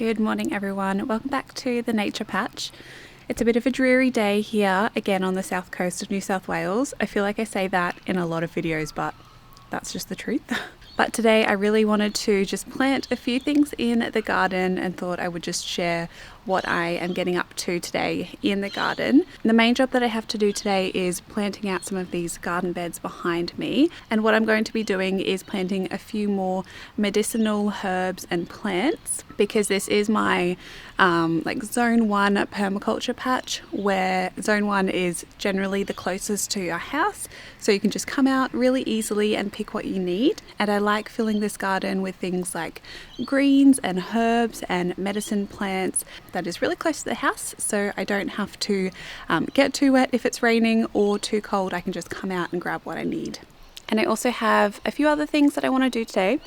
Good morning everyone, welcome back to the Nature Patch. It's a bit of a dreary day here again on the south coast of New South Wales. I feel like I say that in a lot of videos, but that's just the truth. But today I really wanted to just plant a few things in the garden and thought I would just share what I am getting up to today in the garden. The main job that I have to do today is planting out some of these garden beds behind me, and what I'm going to be doing is planting a few more medicinal herbs and plants, because this is my like zone 1 permaculture patch, where zone 1 is generally the closest to your house, so you can just come out really easily and pick what you need. And I like filling this garden with things like greens and herbs and medicine plants that is really close to the house, so I don't have to get too wet if it's raining or too cold. I can just come out and grab what I need. And I also have a few other things that I want to do today.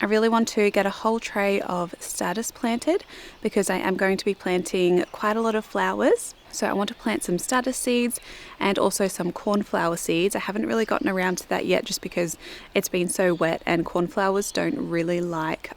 I really want to get a whole tray of Statice planted, because I am going to be planting quite a lot of flowers. So I want to plant some Statice seeds and also some cornflower seeds. I haven't really gotten around to that yet just because it's been so wet, and cornflowers don't really like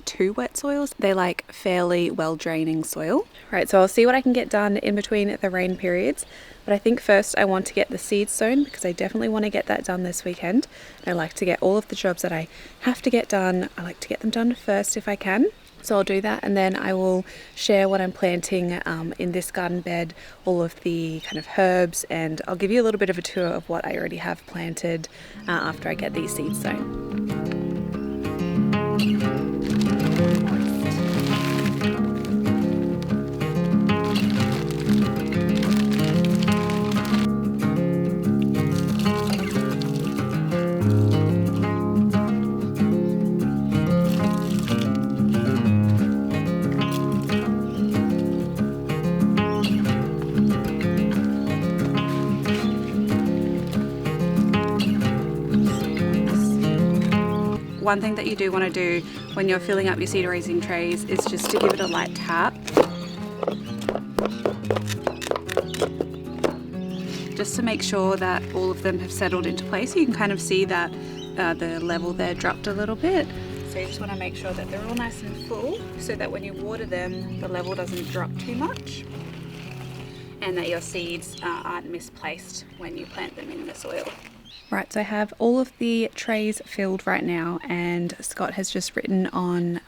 too wet soils. They like fairly well draining soil. Right, so I'll see what I can get done in between the rain periods. But I think first I want to get the seeds sown, because I definitely want to get that done this weekend. I like to get all of the jobs that I have to get done, I like to get them done first if I can. So I'll do that, and then I will share what I'm planting in this garden bed, all of the kind of herbs, and I'll give you a little bit of a tour of what I already have planted after I get these seeds sown. One thing that you do want to do when you're filling up your seed raising trays is just to give it a light tap. Just to make sure that all of them have settled into place. You can kind of see that the level there dropped a little bit. So you just want to make sure that they're all nice and full, so that when you water them, the level doesn't drop too much, and that your seeds aren't misplaced when you plant them in the soil. Right, so I have all of the trays filled right now, and Scott has just written on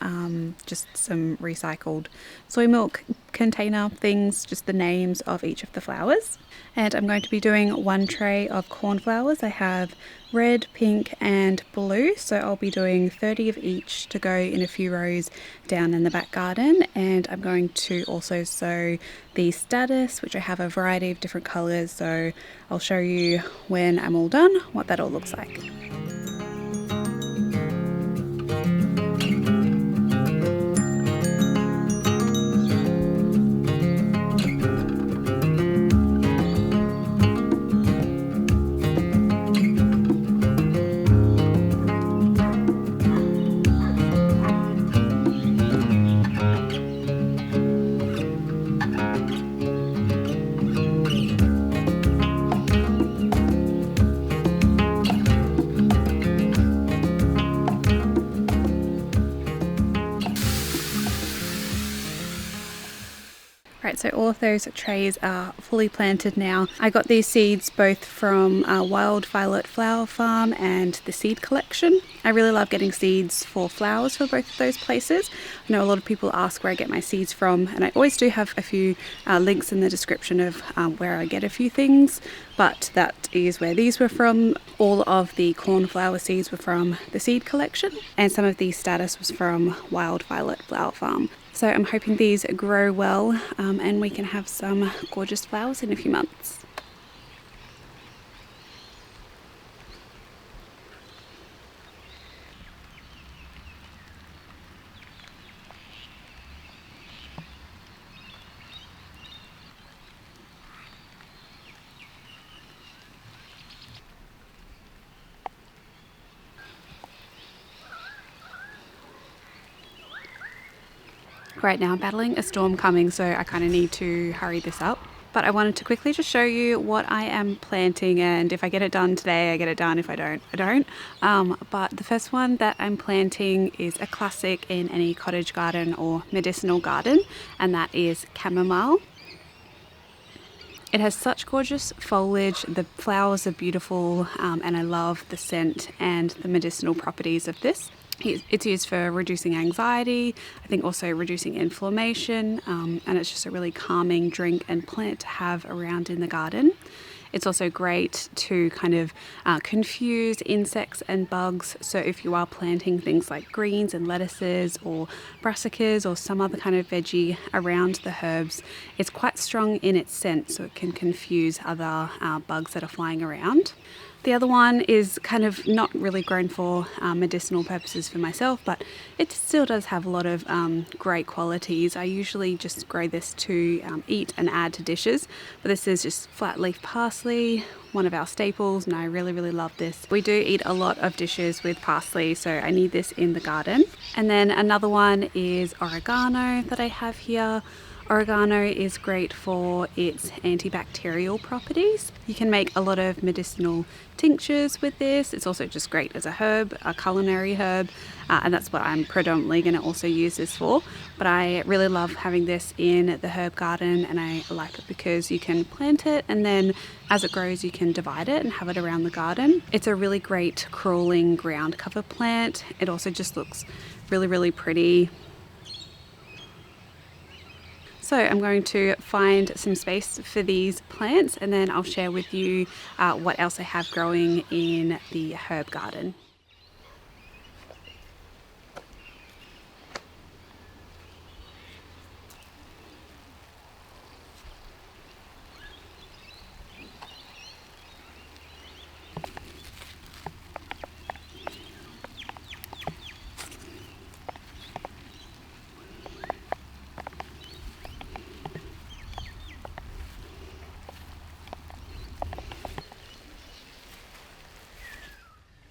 just some recycled soy milk container things, just the names of each of the flowers. And I'm going to be doing one tray of cornflowers. I have red, pink and blue, so I'll be doing 30 of each to go in a few rows down in the back garden. And I'm going to also sow the Statice, which I have a variety of different colours, so I'll show you when I'm all done what that all looks like. Right, so all of those trays are fully planted now. I got these seeds both from Wild Violet Flower Farm and the Seed Collection. I really love getting seeds for flowers for both of those places. I know a lot of people ask where I get my seeds from, and I always do have a few links in the description of where I get a few things, but that is where these were from. All of the cornflower seeds were from the Seed Collection, and some of the Statice was from Wild Violet Flower Farm. So I'm hoping these grow well and we can have some gorgeous flowers in a few months. Right now I'm battling a storm coming, so I kind of need to hurry this up. But I wanted to quickly just show you what I am planting, and if I get it done today, I get it done. If I don't, I don't. But the first one that I'm planting is a classic in any cottage garden or medicinal garden, and that is chamomile. It has such gorgeous foliage, the flowers are beautiful, and I love the scent and the medicinal properties of this. It's used for reducing anxiety, I think also reducing inflammation, and it's just a really calming drink and plant to have around in the garden. It's also great to kind of confuse insects and bugs. So if you are planting things like greens and lettuces or brassicas or some other kind of veggie around the herbs, it's quite strong in its scent, so it can confuse other bugs that are flying around. The other one is kind of not really grown for medicinal purposes for myself, but it still does have a lot of great qualities. I usually just grow this to eat and add to dishes, but this is just flat leaf parsley, one of our staples, and I really, really love this. We do eat a lot of dishes with parsley, so I need this in the garden. And then another one is oregano that I have here. Oregano is great for its antibacterial properties. You can make a lot of medicinal tinctures with this. It's also just great as a herb, a culinary herb, and that's what I'm predominantly going to also use this for. But I really love having this in the herb garden, and I like it because you can plant it and then as it grows you can divide it and have it around the garden. It's a really great crawling ground cover plant. It also just looks really, really pretty. So I'm going to find some space for these plants, and then I'll share with you what else I have growing in the herb garden.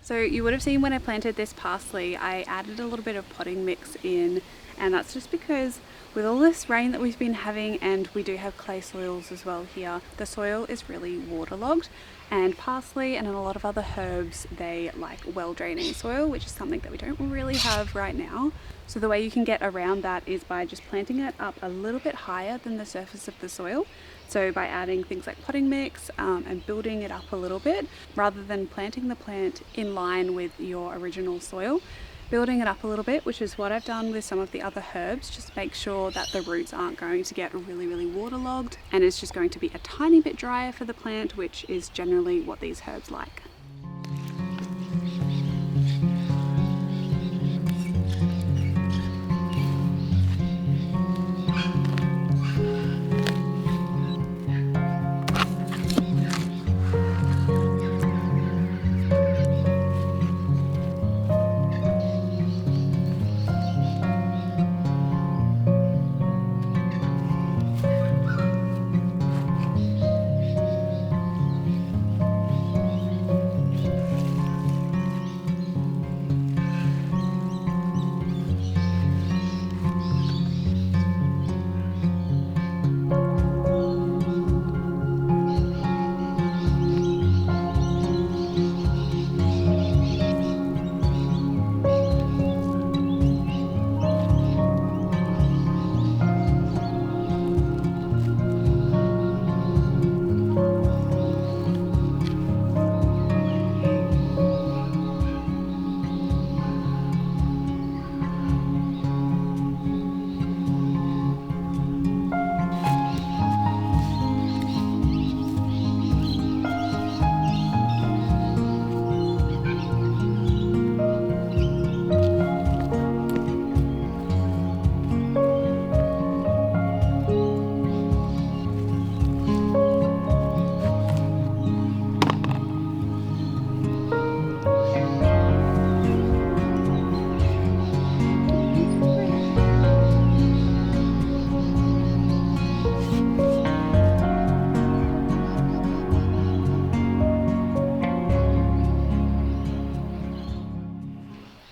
So you would have seen when I planted this parsley, I added a little bit of potting mix in, and that's just because with all this rain that we've been having, and we do have clay soils as well here, the soil is really waterlogged, and parsley and a lot of other herbs, they like well draining soil, which is something that we don't really have right now. So the way you can get around that is by just planting it up a little bit higher than the surface of the soil. So by adding things like potting mix and building it up a little bit, rather than planting the plant in line with your original soil, building it up a little bit, which is what I've done with some of the other herbs. Just make sure that the roots aren't going to get really, really waterlogged, and it's just going to be a tiny bit drier for the plant, which is generally what these herbs like.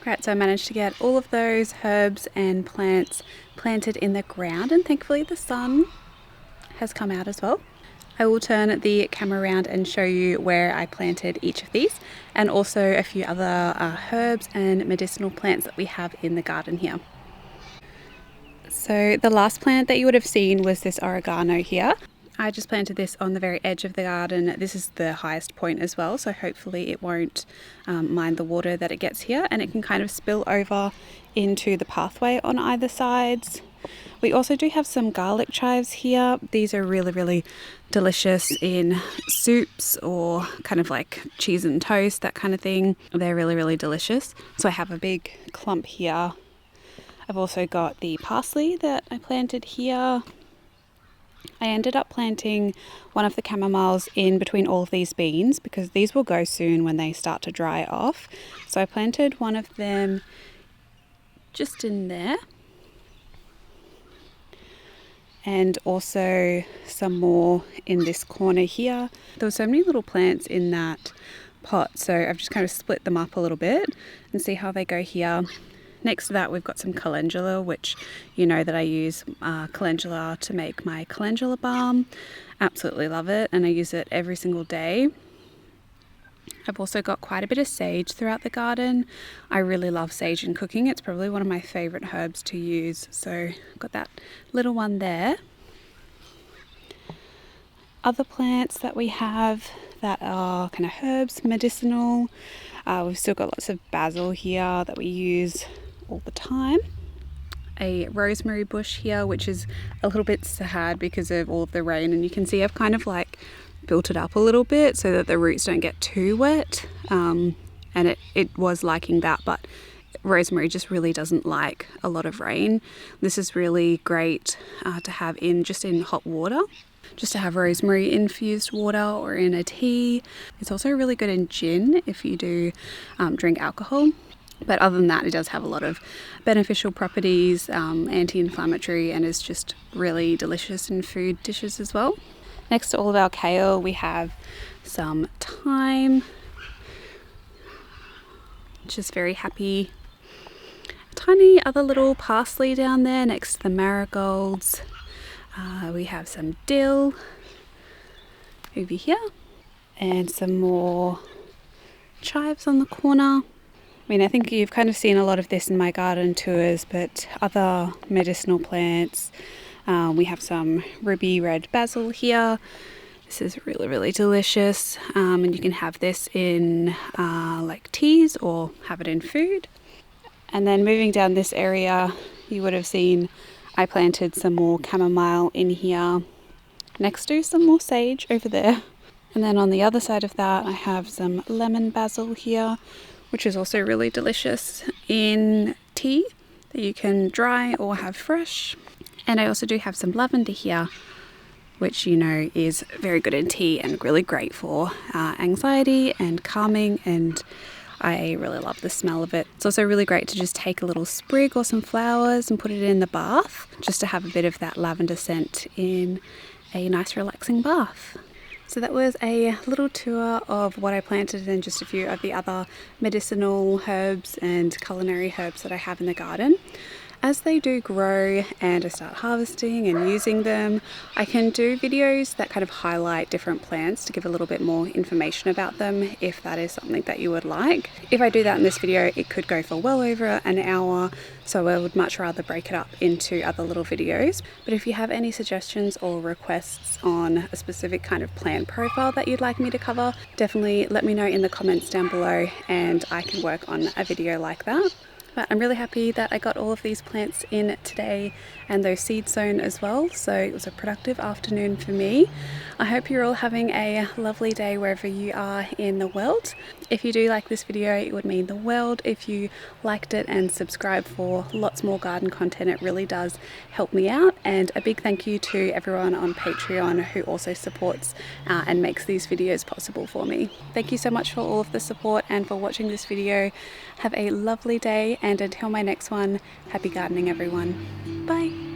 Great, so I managed to get all of those herbs and plants planted in the ground, and thankfully the sun has come out as well. I will turn the camera around and show you where I planted each of these, and also a few other herbs and medicinal plants that we have in the garden here. So the last plant that you would have seen was this oregano here. I just planted this on the very edge of the garden. This is the highest point as well, so hopefully it won't mind the water that it gets here, and it can kind of spill over into the pathway on either sides. We also do have some garlic chives here. These are really delicious in soups or kind of like cheese and toast, that kind of thing. They're really delicious. So I have a big clump here. I've also got the parsley that I planted here. I ended up planting one of the chamomiles in between all of these beans because these will go soon when they start to dry off. So I planted one of them just in there, and also some more in this corner here. There were so many little plants in that pot, so I've just kind of split them up a little bit and see how they go here. Next to that, we've got some calendula, which you know that I use calendula to make my calendula balm. Absolutely love it, and I use it every single day. I've also got quite a bit of sage throughout the garden. I really love sage in cooking. It's probably one of my favourite herbs to use. So I've got that little one there. Other plants that we have that are kind of herbs, medicinal. We've still got lots of basil here that we use all the time. A rosemary bush here, which is a little bit sad because of all of the rain, and you can see I've kind of like built it up a little bit so that the roots don't get too wet, and it was liking that, but rosemary just really doesn't like a lot of rain. This is really great to have in hot water, just to have rosemary infused water or in a tea. It's also really good in gin if you do drink alcohol. But other than that, it does have a lot of beneficial properties, anti-inflammatory, and is just really delicious in food dishes as well. Next to all of our kale, we have some thyme, just very happy. Tiny other little parsley down there next to the marigolds. We have some dill over here, and some more chives on the corner. I mean, I think you've kind of seen a lot of this in my garden tours, but other medicinal plants. We have some ruby red basil here. This is really delicious, and you can have this in like teas or have it in food. And then moving down this area, you would have seen I planted some more chamomile in here, next to some more sage over there. And then on the other side of that, I have some lemon basil here, which is also really delicious in tea that you can dry or have fresh. And I also do have some lavender here, which you know is very good in tea and really great for anxiety and calming, and I really love the smell of it. It's also really great to just take a little sprig or some flowers and put it in the bath, just to have a bit of that lavender scent in a nice relaxing bath. So that was a little tour of what I planted and just a few of the other medicinal herbs and culinary herbs that I have in the garden. As they do grow and I start harvesting and using them, I can do videos that kind of highlight different plants to give a little bit more information about them if that is something that you would like. If I do that in this video, it could go for well over an hour, so I would much rather break it up into other little videos. But if you have any suggestions or requests on a specific kind of plant profile that you'd like me to cover, definitely let me know in the comments down below and I can work on a video like that. But I'm really happy that I got all of these plants in today and those seeds sown as well, so it was a productive afternoon for me. I hope you're all having a lovely day wherever you are in the world. If you do like this video, it would mean the world if you liked it and subscribe for lots more garden content. It really does help me out, and a big thank you to everyone on Patreon who also supports and makes these videos possible for me. Thank you so much for all of the support and for watching this video. Have a lovely day, and until my next one, happy gardening everyone. Bye.